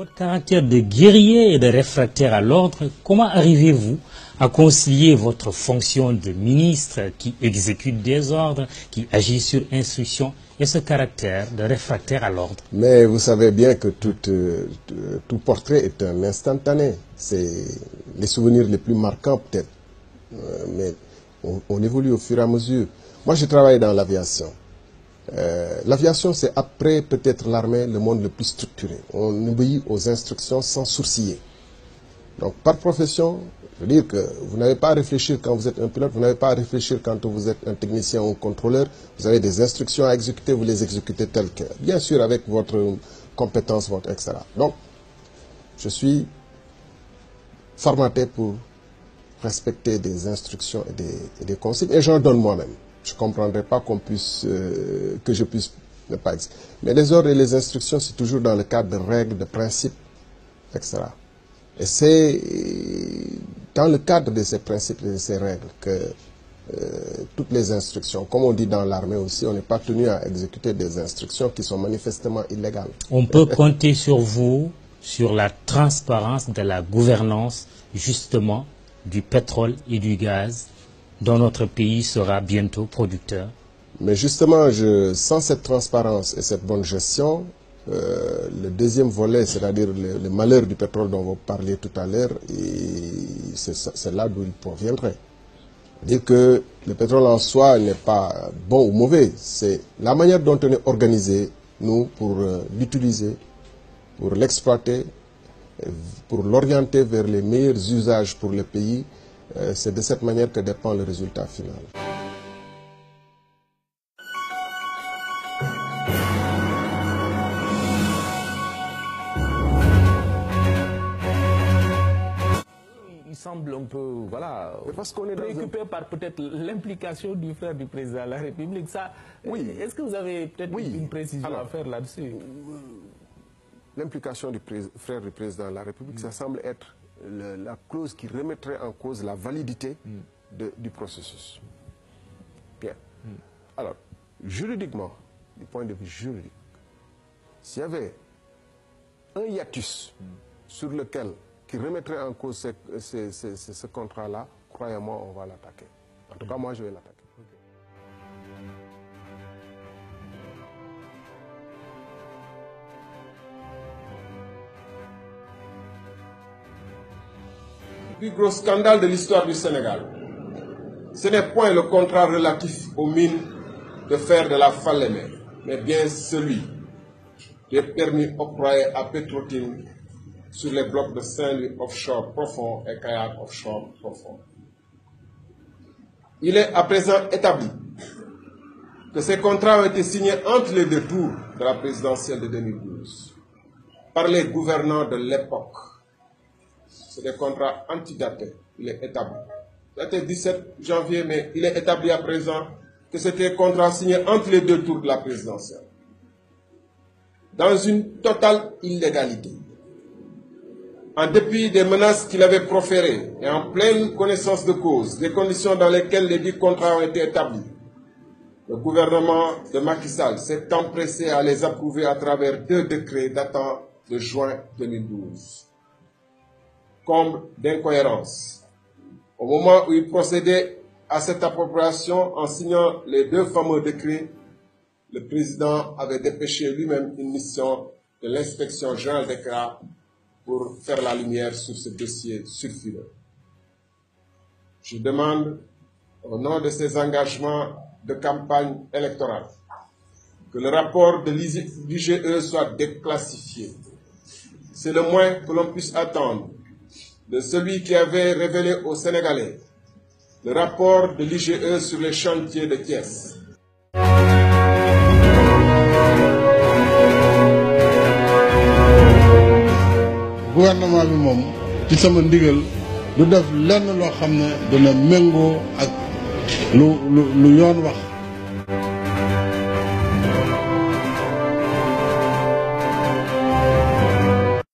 Votre caractère de guerrier et de réfractaire à l'ordre, comment arrivez-vous à concilier votre fonction de ministre qui exécute des ordres, qui agit sur instruction, et ce caractère de réfractaire à l'ordre? Mais vous savez bien que tout portrait est un instantané. C'est les souvenirs les plus marquants peut-être. Mais on évolue au fur et à mesure. Moi, je travaille dans l'aviation. L'aviation, c'est après peut-être l'armée, le monde le plus structuré. On obéit aux instructions sans sourciller. Donc, par profession, je veux dire que vous n'avez pas à réfléchir quand vous êtes un pilote, vous n'avez pas à réfléchir quand vous êtes un technicien ou un contrôleur. Vous avez des instructions à exécuter, vous les exécutez telles que, bien sûr, avec votre compétence, votre etc. Donc, je suis formaté pour respecter des instructions et des consignes, et j'en donne moi-même. Je ne comprendrais pas que je puisse ne pas exister. Mais les ordres et les instructions, c'est toujours dans le cadre de règles, de principes, etc. Et c'est dans le cadre de ces principes et de ces règles que toutes les instructions, comme on dit dans l'armée aussi, on n'est pas tenu à exécuter des instructions qui sont manifestement illégales. On peut compter sur vous, sur la transparence de la gouvernance, justement, du pétrole et du gaz, dont notre pays sera bientôt producteur. Mais justement, sans cette transparence et cette bonne gestion, le deuxième volet, c'est-à-dire le malheur du pétrole dont vous parliez tout à l'heure, c'est là d'où il proviendrait. Dire que le pétrole en soi n'est pas bon ou mauvais, c'est la manière dont on est organisé, nous, pour l'utiliser, pour l'exploiter, pour l'orienter vers les meilleurs usages pour le pays. C'est de cette manière que dépend le résultat final. Il semble un peu, voilà, parce qu'on est préoccupé par peut-être l'implication du frère du président de la République. Ça, oui. Est-ce que vous avez peut-être une précision à faire là-dessus? L'implication du frère du président de la République, ça semble être la clause qui remettrait en cause la validité du processus. Bien. Alors, juridiquement, du point de vue juridique, s'il y avait un hiatus sur lequel qui remettrait en cause ce contrat-là, croyez-moi, on va l'attaquer. En tout cas, moi, je vais l'attaquer. Le plus gros scandale de l'histoire du Sénégal, ce n'est point le contrat relatif aux mines de fer de la Falémé, mais bien celui des permis octroyés à Petro-Tim sur les blocs de Saint-Louis offshore profond et Kayak offshore profond. Il est à présent établi que ces contrats ont été signés entre les deux tours de la présidentielle de 2012 par les gouvernants de l'époque. C'est des contrats antidatés, il est établi. C'était 17 janvier, mais il est établi à présent que c'était un contrat signé entre les deux tours de la présidentielle. Dans une totale illégalité. En dépit des menaces qu'il avait proférées et en pleine connaissance de cause, des conditions dans lesquelles les dix contrats ont été établis, le gouvernement de Macky Sall s'est empressé à les approuver à travers 2 décrets datant de juin 2012. Comble d'incohérence. Au moment où il procédait à cette appropriation en signant les 2 fameux décrets, le président avait dépêché lui-même une mission de l'inspection générale d'État pour faire la lumière sur ce dossier sulfureux. Je demande, au nom de ces engagements de campagne électorale, que le rapport de l'IGE soit déclassifié. C'est le moins que l'on puisse attendre de celui qui avait révélé aux Sénégalais le rapport de l'IGE sur les chantiers de Thiès. Gouvernement bi moom ci sama ndigal du def lenn loo xam ne dina méngoo ak lu yoon wax